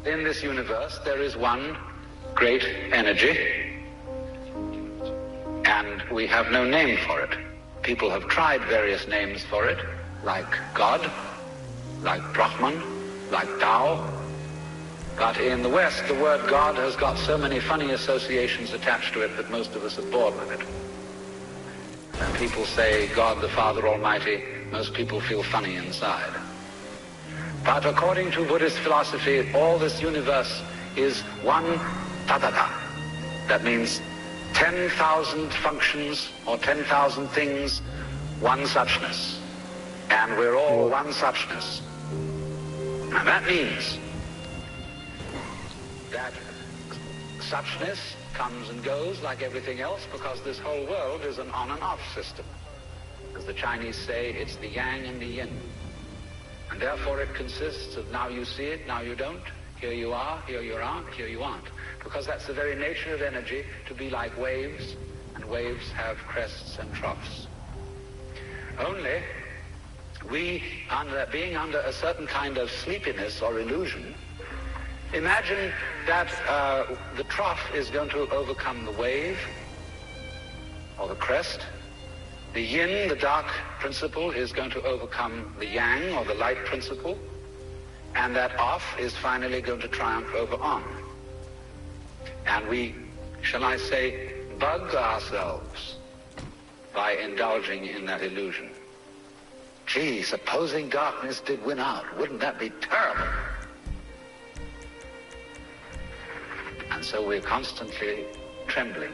in this universe there is one great energy, and we have no name for it. People have tried various names for it, like God, like Brahman, like Tao. But in the West, the word God has got so many funny associations attached to it that most of us are bored with it. When people say God the Father Almighty, most people feel funny inside. But according to Buddhist philosophy, all this universe is one tathata. That means 10,000 functions or 10,000 things, one suchness. And we're all one suchness. And that means that suchness comes and goes like everything else, because this whole world is an on and off system. As the Chinese say, it's the yang and the yin. And therefore it consists of now you see it, now you don't, here you are, here you aren't, here you aren't. Because that's the very nature of energy, to be like waves, and waves have crests and troughs. Only we, being under a certain kind of sleepiness or illusion, imagine that the trough is going to overcome the wave or the crest. The yin, the dark principle, is going to overcome the yang or the light principle, and that off is finally going to triumph over on. And we, shall I say, bug ourselves by indulging in that illusion. Gee, supposing darkness did win out, wouldn't that be terrible? And so we're constantly trembling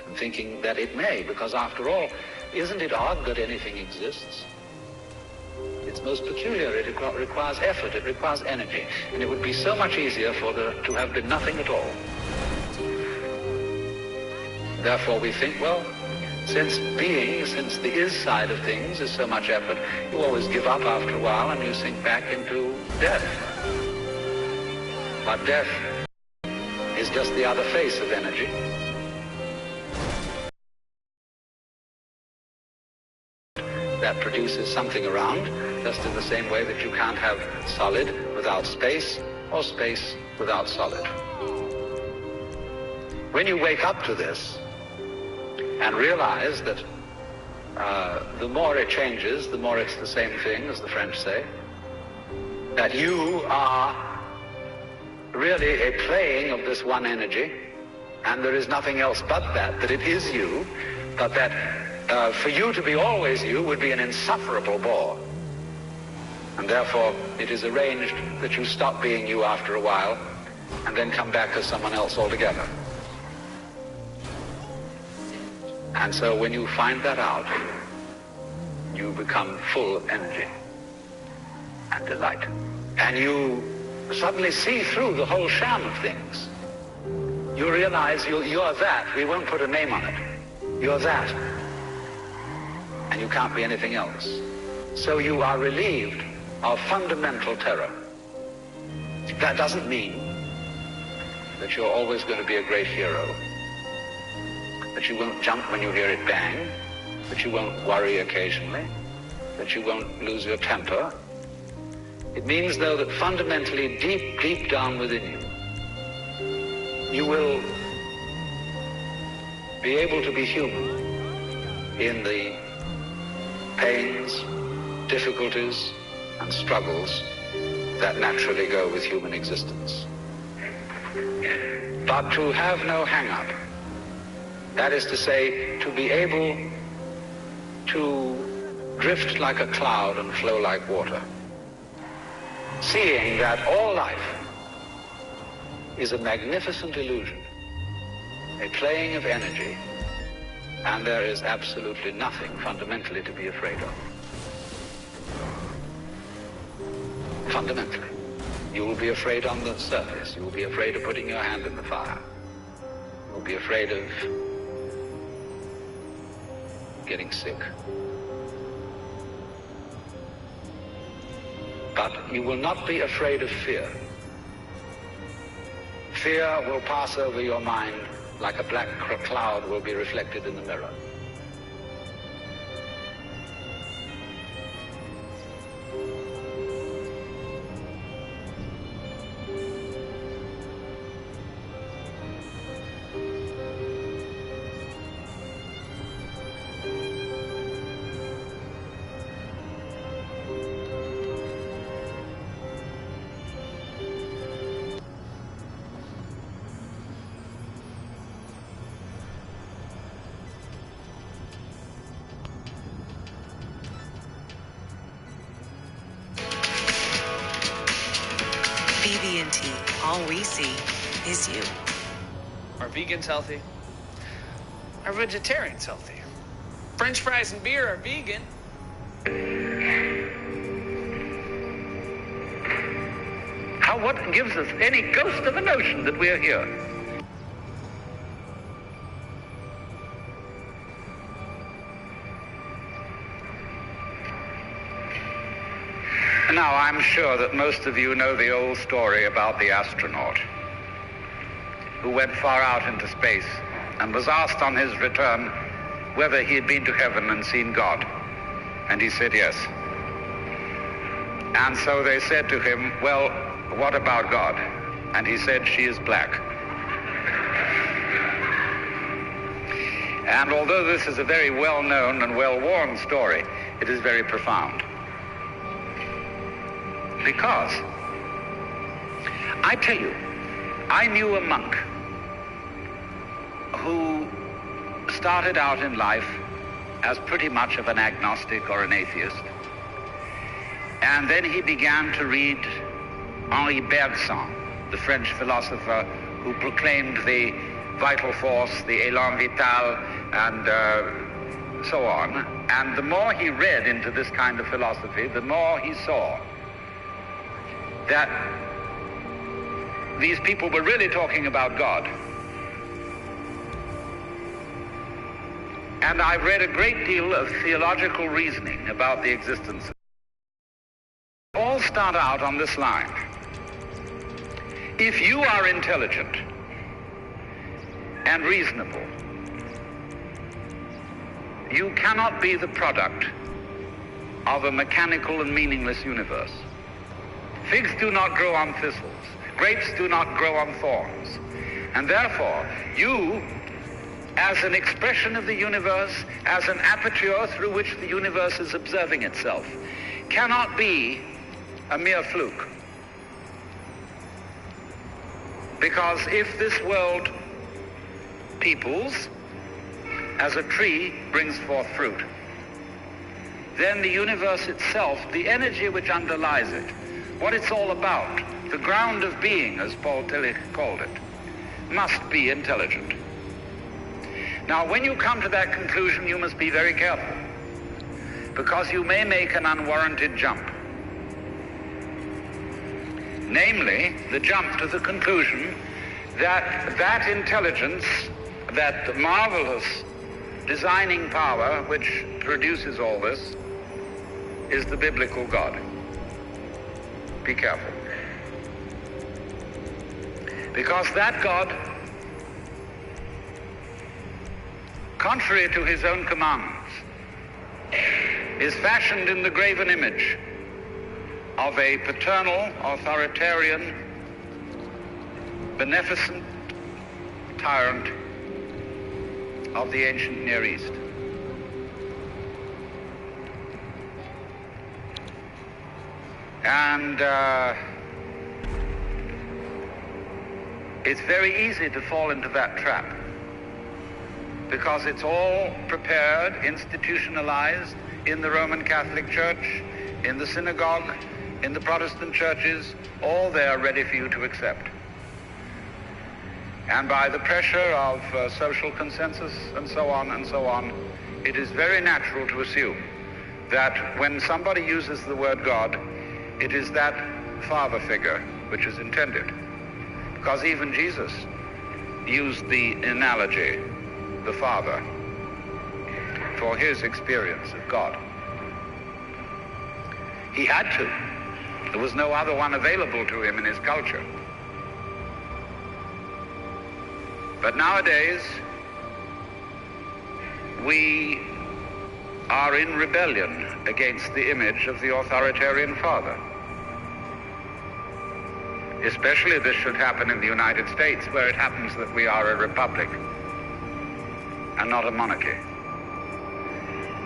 and thinking that it may, because after all, isn't it odd that anything exists? It's most peculiar. It requires effort, it requires energy, and it would be so much easier for there to have been nothing at all. Therefore we think, well, since the is side of things is so much effort, you always give up after a while and you sink back into death. But death is just the other face of energy. That produces something around, just in the same way that you can't have solid without space, or space without solid. When you wake up to this and realize that the more it changes, the more it's the same thing, as the French say, that you are really a playing of this one energy, and there is nothing else but that it is you, but that for you to be always you would be an insufferable bore. And therefore it is arranged that you stop being you after a while and then come back as someone else altogether. And so when you find that out, you become full of energy and delight. And you suddenly see through the whole sham of things. You realize you're that. We won't put a name on it. You're that. And you can't be anything else. So you are relieved of fundamental terror. That doesn't mean that you're always going to be a great hero, that you won't jump when you hear it bang, that you won't worry occasionally, that you won't lose your temper. It means, though, that fundamentally, deep down within you, you will be able to be human in the pains, difficulties, and struggles that naturally go with human existence. But to have no hang-up, that is to say, to be able to drift like a cloud and flow like water, seeing that all life is a magnificent illusion, a playing of energy, and there is absolutely nothing fundamentally to be afraid of. Fundamentally. You will be afraid on the surface. You will be afraid of putting your hand in the fire. You will be afraid of getting sick. But you will not be afraid of fear. Fear will pass over your mind like a black cloud will be reflected in the mirror. guarantee all we see is you. Are vegans healthy? Are vegetarians healthy? French fries and beer are vegan. What gives us any ghost of a notion that we're here? Now, I'm sure that most of you know the old story about the astronaut who went far out into space and was asked on his return whether he had been to heaven and seen God. And he said yes. And so they said to him, well, what about God? And he said, she is black. And although this is a very well-known and well-worn story, it is very profound. Because, I tell you, I knew a monk who started out in life as pretty much of an agnostic or an atheist. And then he began to read Henri Bergson, the French philosopher who proclaimed the vital force, the élan vital, and so on. And the more he read into this kind of philosophy, the more he saw that these people were really talking about God. And I've read a great deal of theological reasoning about the existence. All start out on this line. If you are intelligent and reasonable, you cannot be the product of a mechanical and meaningless universe. Figs do not grow on thistles. Grapes do not grow on thorns. And therefore, you, as an expression of the universe, as an aperture through which the universe is observing itself, cannot be a mere fluke. Because if this world peoples, as a tree brings forth fruit, then the universe itself, the energy which underlies it, what it's all about, the ground of being, as Paul Tillich called it, must be intelligent. Now, when you come to that conclusion, you must be very careful, because you may make an unwarranted jump. Namely, the jump to the conclusion that that intelligence, that marvelous designing power which produces all this, is the biblical God. Be careful. Because that God, contrary to his own commands, is fashioned in the graven image of a paternal, authoritarian, beneficent tyrant of the ancient Near East. And it's very easy to fall into that trap, because it's all prepared, institutionalized in the Roman Catholic Church, in the synagogue, in the Protestant churches, all there ready for you to accept. And by the pressure of social consensus and so on, it is very natural to assume that when somebody uses the word God, it is that father figure which is intended. Because even Jesus used the analogy, the Father, for his experience of God. He had to. There was no other one available to him in his culture. But nowadays, we are in rebellion against the image of the authoritarian father. Especially this should happen in the United States, where it happens that we are a republic and not a monarchy.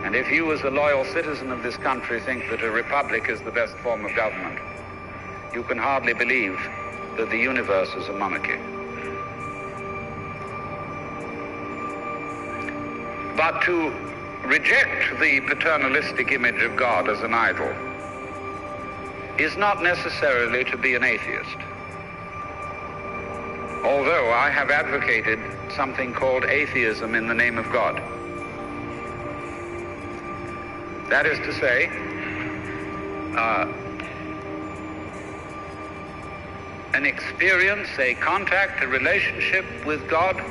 And if you, as a loyal citizen of this country, think that a republic is the best form of government, you can hardly believe that the universe is a monarchy. But to reject the paternalistic image of God as an idol is not necessarily to be an atheist. although I have advocated something called atheism in the name of God. That is to say, an experience, a contact, a relationship with God,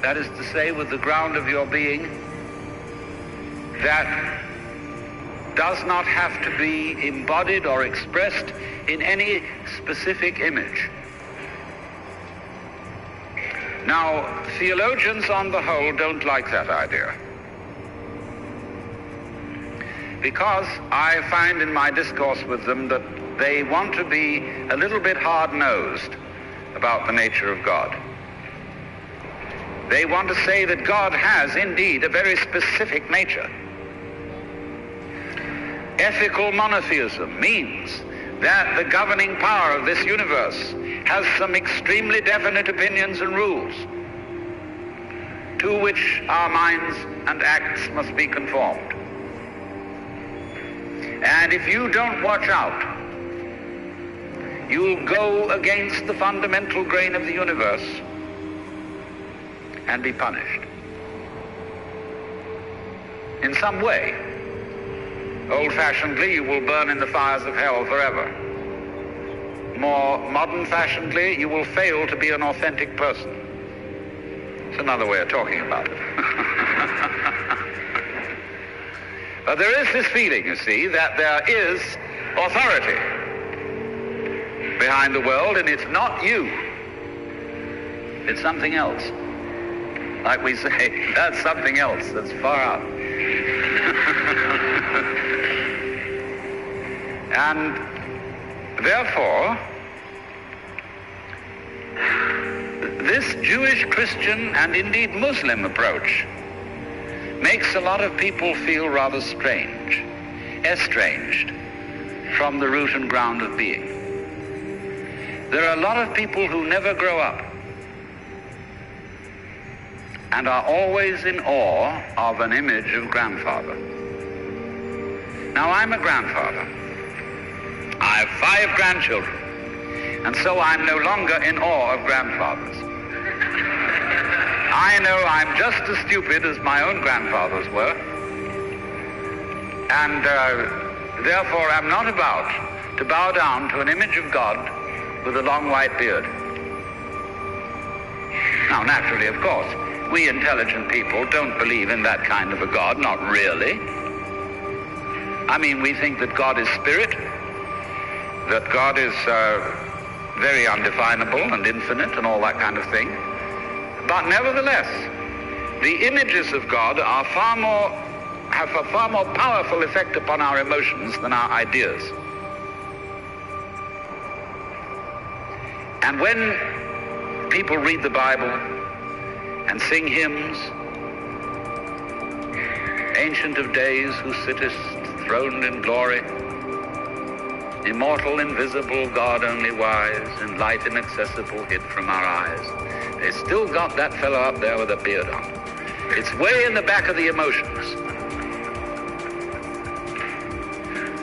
that is to say, with the ground of your being, that does not have to be embodied or expressed in any specific image. Now, theologians on the whole don't like that idea, because I find in my discourse with them that they want to be a little bit hard-nosed about the nature of God. They want to say that God has indeed a very specific nature. Ethical monotheism means that the governing power of this universe has some extremely definite opinions and rules to which our minds and acts must be conformed. And if you don't watch out, you'll go against the fundamental grain of the universe and be punished in some way. Old-fashionedly, you will burn in the fires of hell forever. More modern-fashionedly, you will fail to be an authentic person. It's another way of talking about it. But there is this feeling, you see, that there is authority behind the world, and it's not you. It's something else. Like we say, that's something else that's far out. And therefore, this Jewish, Christian, and indeed Muslim approach makes a lot of people feel rather strange, estranged from the root and ground of being. There are a lot of people who never grow up and are always in awe of an image of grandfather. Now, I'm a grandfather. I have 5 grandchildren, and so I'm no longer in awe of grandfathers. I know I'm just as stupid as my own grandfathers were, and therefore I'm not about to bow down to an image of God with a long white beard. Now, naturally, of course, we intelligent people don't believe in that kind of a God, not really. I mean, we think that God is spirit, that God is very undefinable and infinite and all that kind of thing. But nevertheless, the images of God are have a far more powerful effect upon our emotions than our ideas. And when people read the Bible and sing hymns, Ancient of Days, who sittest throned in glory, immortal, invisible, God only wise, in light inaccessible, hid from our eyes, they still got that fellow up there with a beard on. It's way in the back of the emotions.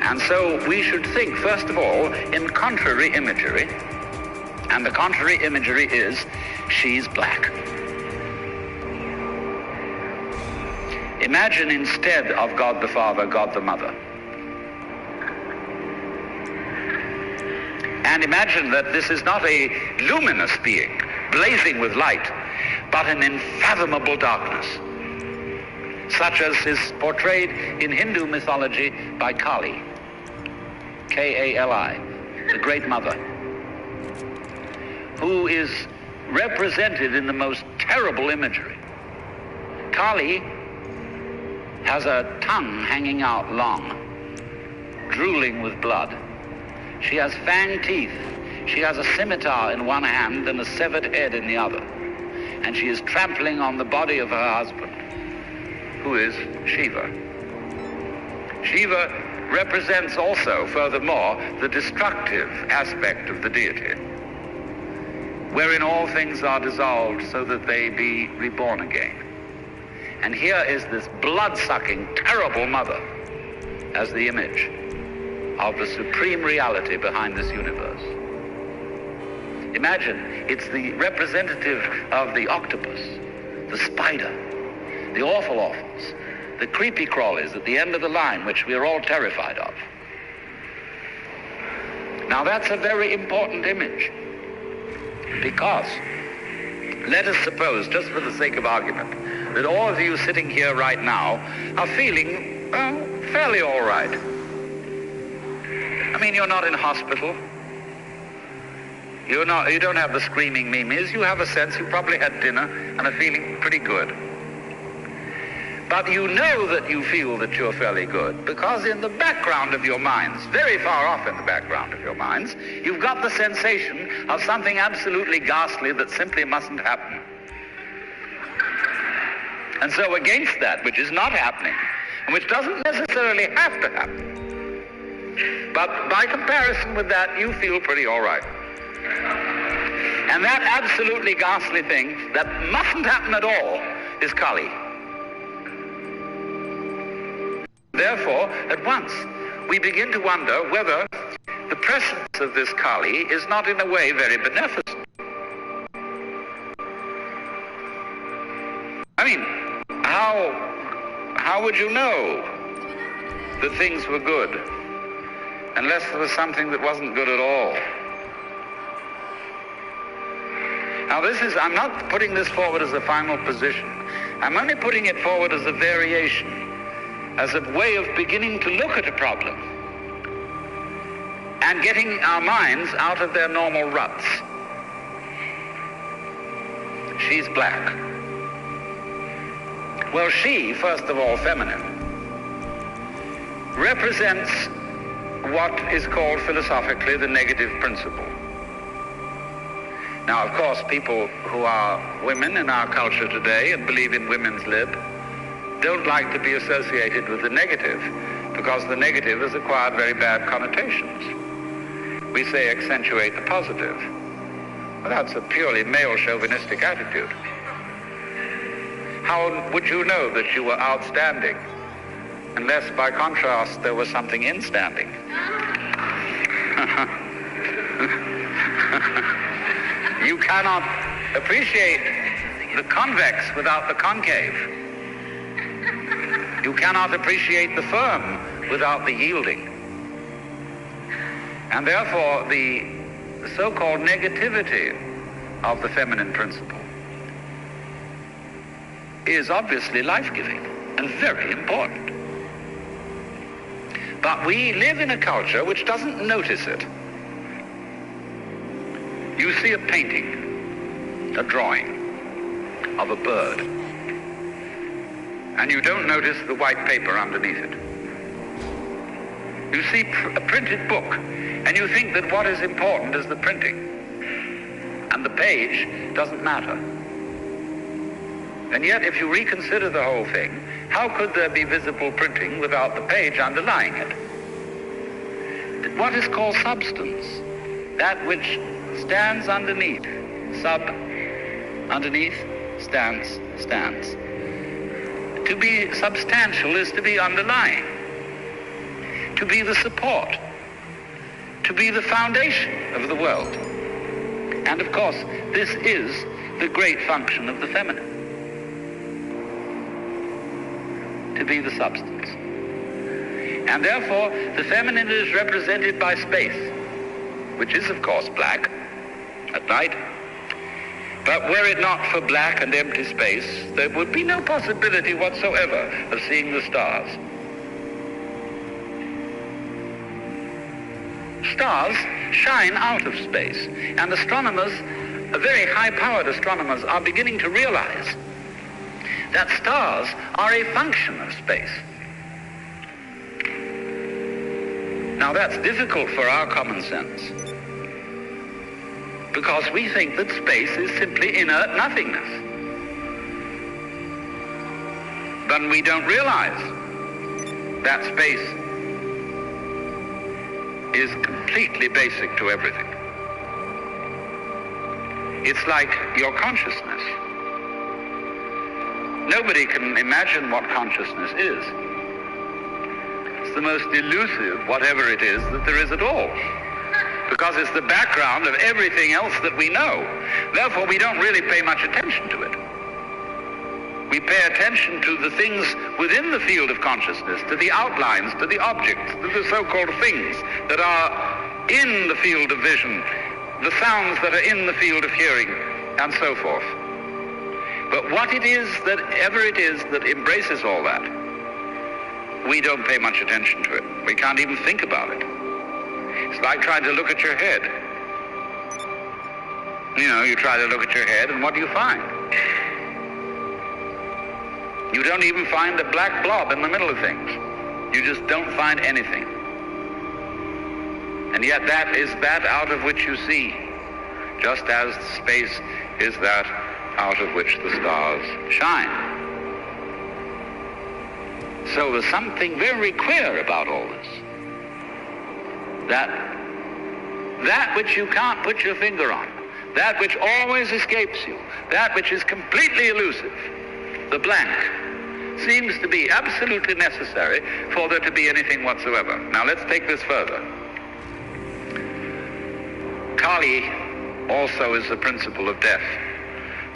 And so we should think, first of all, in contrary imagery. And the contrary imagery is, she's black. Imagine instead of God the Father, God the Mother. And imagine that this is not a luminous being, blazing with light, but an unfathomable darkness, such as is portrayed in Hindu mythology by Kali, K-A-L-I, the Great Mother, who is represented in the most terrible imagery. Kali has a tongue hanging out long, drooling with blood. She has fang teeth. She has a scimitar in one hand and a severed head in the other. And she is trampling on the body of her husband, who is Shiva. Shiva represents also, furthermore, the destructive aspect of the deity, wherein all things are dissolved so that they be reborn again. And here is this blood-sucking, terrible mother as the image of the supreme reality behind this universe. Imagine, it's the representative of the octopus, the spider, the awful awfuls, the creepy crawlies at the end of the line, which we are all terrified of. Now that's a very important image, because let us suppose, just for the sake of argument, that all of you sitting here right now are feeling fairly all right. I mean, you're not in hospital. You don't have the screaming memes. You have a sense you probably had dinner and are feeling pretty good. But you know that you feel that you're fairly good because in the background of your minds, very far off in the background of your minds, you've got the sensation of something absolutely ghastly that simply mustn't happen. And so against that, which is not happening, and which doesn't necessarily have to happen, but by comparison with that, you feel pretty all right. And that absolutely ghastly thing that mustn't happen at all is Kali. Therefore, at once, we begin to wonder whether the presence of this Kali is not in a way very beneficent. I mean, how would you know that things were good unless there was something that wasn't good at all? Now I'm not putting this forward as a final position. I'm only putting it forward as a variation, as a way of beginning to look at a problem and getting our minds out of their normal ruts. She's black. Well, she, first of all, feminine, represents what is called philosophically the negative principle. Now, of course, people who are women in our culture today and believe in women's lib don't like to be associated with the negative because the negative has acquired very bad connotations. We say accentuate the positive. Well, that's a purely male chauvinistic attitude. How would you know that you were outstanding unless by contrast there was something instanding? You cannot appreciate the convex without the concave. You cannot appreciate the firm without the yielding. And therefore, the so-called negativity of the feminine principle is obviously life-giving and very important. But we live in a culture which doesn't notice it. You see a painting, a drawing of a bird, and you don't notice the white paper underneath it. You see a printed book, and you think that what is important is the printing, and the page doesn't matter. And yet, if you reconsider the whole thing, how could there be visible printing without the page underlying it? What is called substance, that which stands underneath, underneath, stands. To be substantial is to be underlying, to be the support, to be the foundation of the world. And of course, this is the great function of the feminine, to be the substance. And therefore, the feminine is represented by space, which is, of course, black at night. But were it not for black and empty space, there would be no possibility whatsoever of seeing the stars. Stars shine out of space, and astronomers, very high-powered astronomers, are beginning to realize that stars are a function of space. Now that's difficult for our common sense, because we think that space is simply inert nothingness. But we don't realize that space is completely basic to everything. It's like your consciousness. Nobody can imagine what consciousness is. It's the most elusive, whatever it is, that there is at all. because it's the background of everything else that we know. Therefore, we don't really pay much attention to it. We pay attention to the things within the field of consciousness, to the outlines, to the objects, to the so-called things that are in the field of vision, the sounds that are in the field of hearing, and so forth. But what it is that ever it is that embraces all that, we don't pay much attention to it. We can't even think about it. It's like trying to look at your head. You know, you try to look at your head, and what do you find? You don't even find a black blob in the middle of things. You just don't find anything. And yet that is that out of which you see, just as space is that out of which the stars shine. So there's something very queer about all this. That which you can't put your finger on, that which always escapes you, that which is completely elusive, the blank, seems to be absolutely necessary for there to be anything whatsoever. Now let's take this further. Kali also is the principle of death,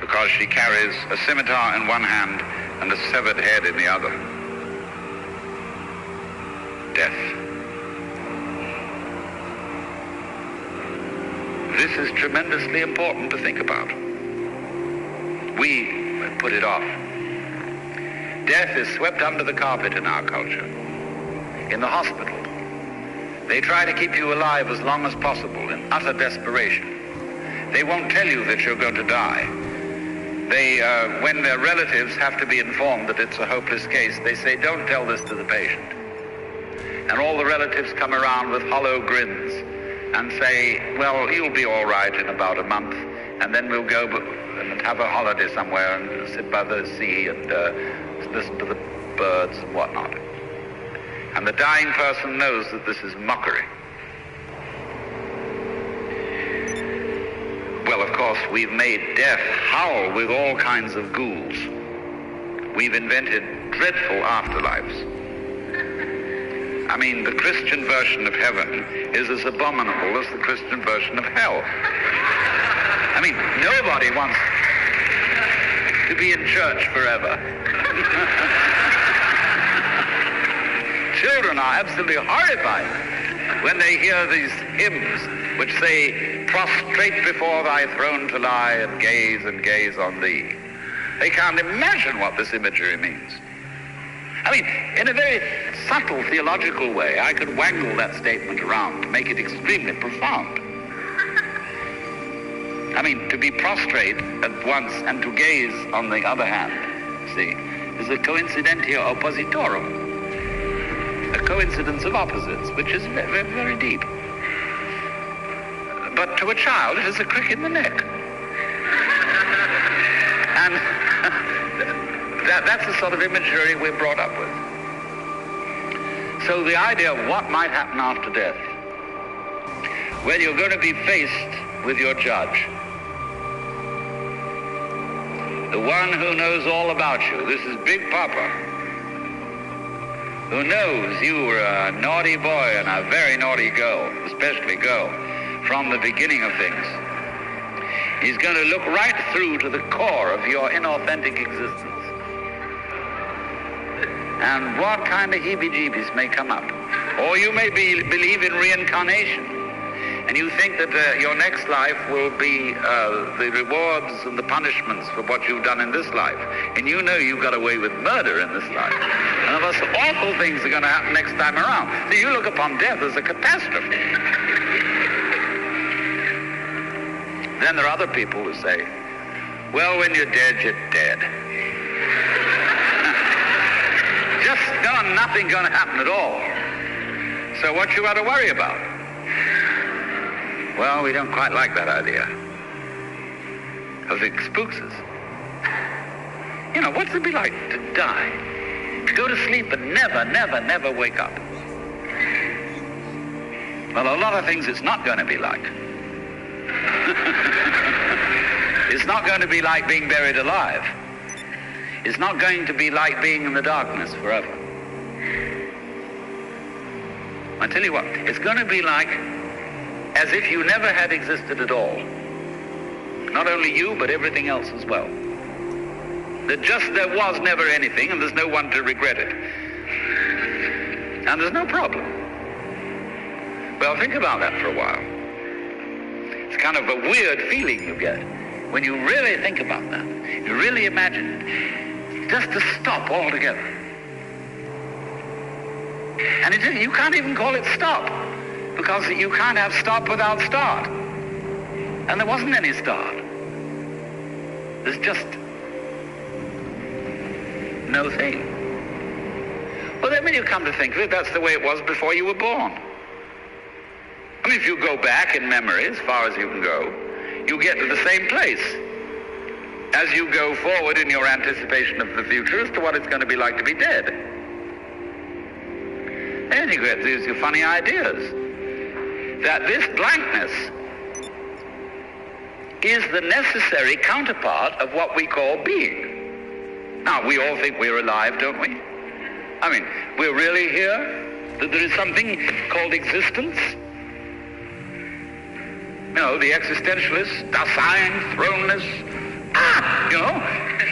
because she carries a scimitar in one hand and a severed head in the other. Death. This is tremendously important to think about. We put it off. Death is swept under the carpet in our culture. In the hospital, they try to keep you alive as long as possible in utter desperation. They won't tell you that you're going to die. When their relatives have to be informed that it's a hopeless case, they say, don't tell this to the patient. And all the relatives come around with hollow grins and say, well, you'll be all right in about a month, and then we'll go and have a holiday somewhere and sit by the sea and listen to the birds and whatnot. And the dying person knows that this is mockery. Well, of course, we've made death howl with all kinds of ghouls. We've invented dreadful afterlives. I mean, the Christian version of heaven is as abominable as the Christian version of hell. I mean, nobody wants to be in church forever. Children are absolutely horrified when they hear these hymns which say, prostrate before thy throne to lie and gaze on thee. They can't imagine what this imagery means. I mean, in a very subtle theological way, I could wangle that statement around to make it extremely profound. I mean, to be prostrate at once and to gaze on the other hand, see, is a coincidentia oppositorum, a coincidence of opposites, which is very, very deep. But to a child, it is a crick in the neck. And that's the sort of imagery we're brought up with. So the idea of what might happen after death, well, you're going to be faced with your judge, the one who knows all about you. This is Big Papa, who knows you were a naughty boy and a very naughty girl, especially girl, from the beginning of things. He's going to look right through to the core of your inauthentic existence. And what kind of heebie-jeebies may come up. Or you may believe in reincarnation, and you think that your next life will be the rewards and the punishments for what you've done in this life. And you know you got away with murder in this life. And of course, awful things are going to happen next time around. So you look upon death as a catastrophe. Then there are other people who say, well, when you're dead, you're dead. Just nothing going to happen at all. So what you got to worry about? Well, we don't quite like that idea. Because it spooks us. You know, what's it be like to die? To go to sleep and never wake up? Well, a lot of things it's not going to be like. It's not going to be like being buried alive. It's not going to be like being in the darkness forever. I tell you what, it's going to be like as if you never had existed at all. Not only you, but everything else as well. That just there was never anything, and there's no one to regret it. And there's no problem. Well, think about that for a while. It's kind of a weird feeling you get when you really think about that. You really imagine it. Just to stop altogether. And you can't even call it stop, because you can't have stop without start. And there wasn't any start. There's just no thing. Well, then when you come to think of it, that's the way it was before you were born. I mean, if you go back in memory as far as you can go, you get to the same place as you go forward in your anticipation of the future as to what it's going to be like to be dead. And you get these funny ideas that this blankness is the necessary counterpart of what we call being. Now, we all think we're alive, don't we? I mean, we're really here? That there is something called existence? You know, the existentialists, Dasein, thrownness,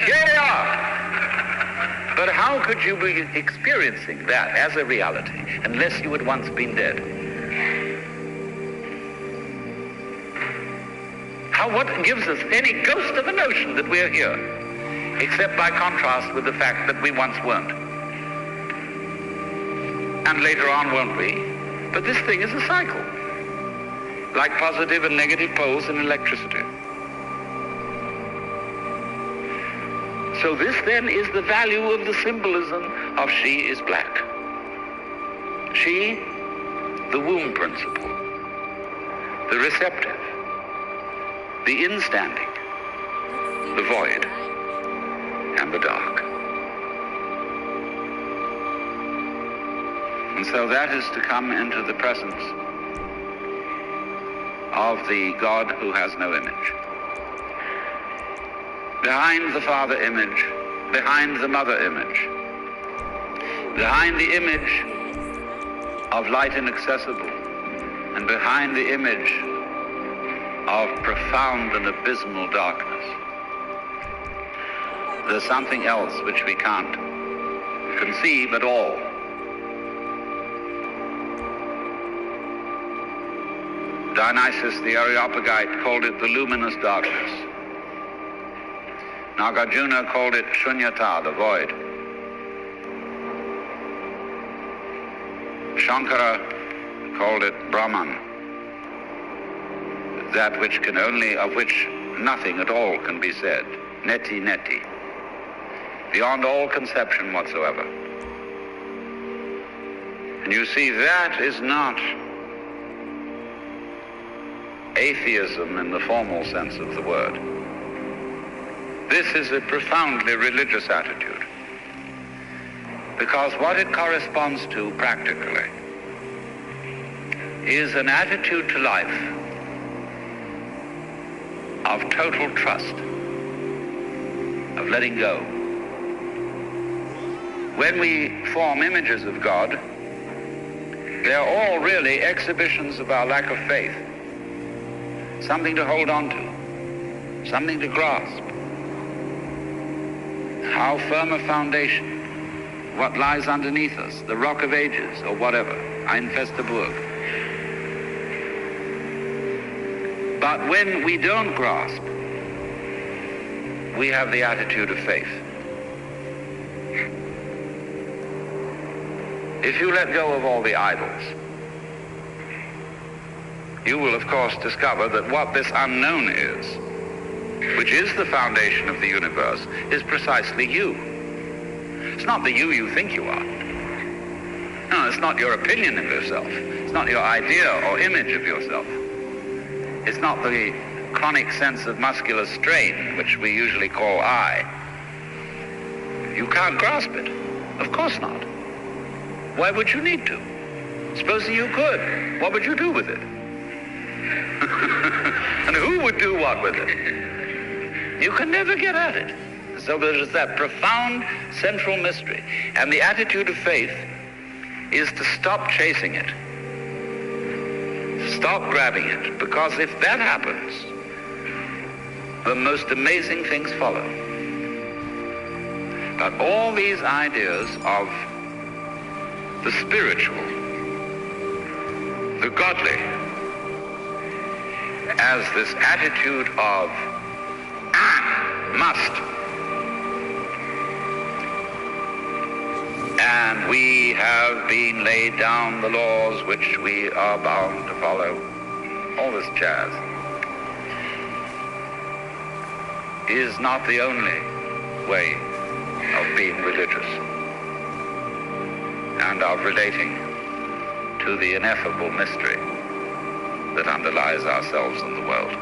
here they are. But how could you be experiencing that as a reality unless you had once been dead? What gives us any ghost of a notion that we're here, except by contrast with the fact that we once weren't? And later on won't we? But this thing is a cycle, like positive and negative poles in electricity. So this then is the value of the symbolism of she is black. She, the womb principle, the receptive, the instanding, the void, and the dark. And so that is to come into the presence of the God who has no image. Behind the Father image, behind the Mother image, behind the image of light inaccessible, and behind the image of profound and abysmal darkness, there's something else which we can't conceive at all. Dionysius the Areopagite called it the luminous darkness. Nagarjuna called it Shunyata, the void. Shankara called it Brahman, that which can only, of which nothing at all can be said. Neti neti, beyond all conception whatsoever. And you see, that is not atheism in the formal sense of the word. This is a profoundly religious attitude, because what it corresponds to practically is an attitude to life of total trust, of letting go. When we form images of God, they're all really exhibitions of our lack of faith. Something to hold on to, something to grasp. How firm a foundation, what lies underneath us, the rock of ages or whatever, Ein feste Burg. But when we don't grasp, we have the attitude of faith. If you let go of all the idols, you will of course discover that what this unknown is, which is the foundation of the universe, is precisely you. It's not the you think you are. No, it's not your opinion of yourself. It's not your idea or image of yourself. It's not the chronic sense of muscular strain, which we usually call I. You can't grasp it. Of course not. Why would you need to? Supposing you could, what would you do with it? And who would do what with it? You can never get at it. So there's that profound central mystery. And the attitude of faith is to stop chasing it. Stop grabbing it, because if that happens, the most amazing things follow. But all these ideas of the spiritual, the godly, as this attitude of must, and we have been laid down the laws which we are bound to follow, all this jazz, is not the only way of being religious and of relating to the ineffable mystery that underlies ourselves and the world.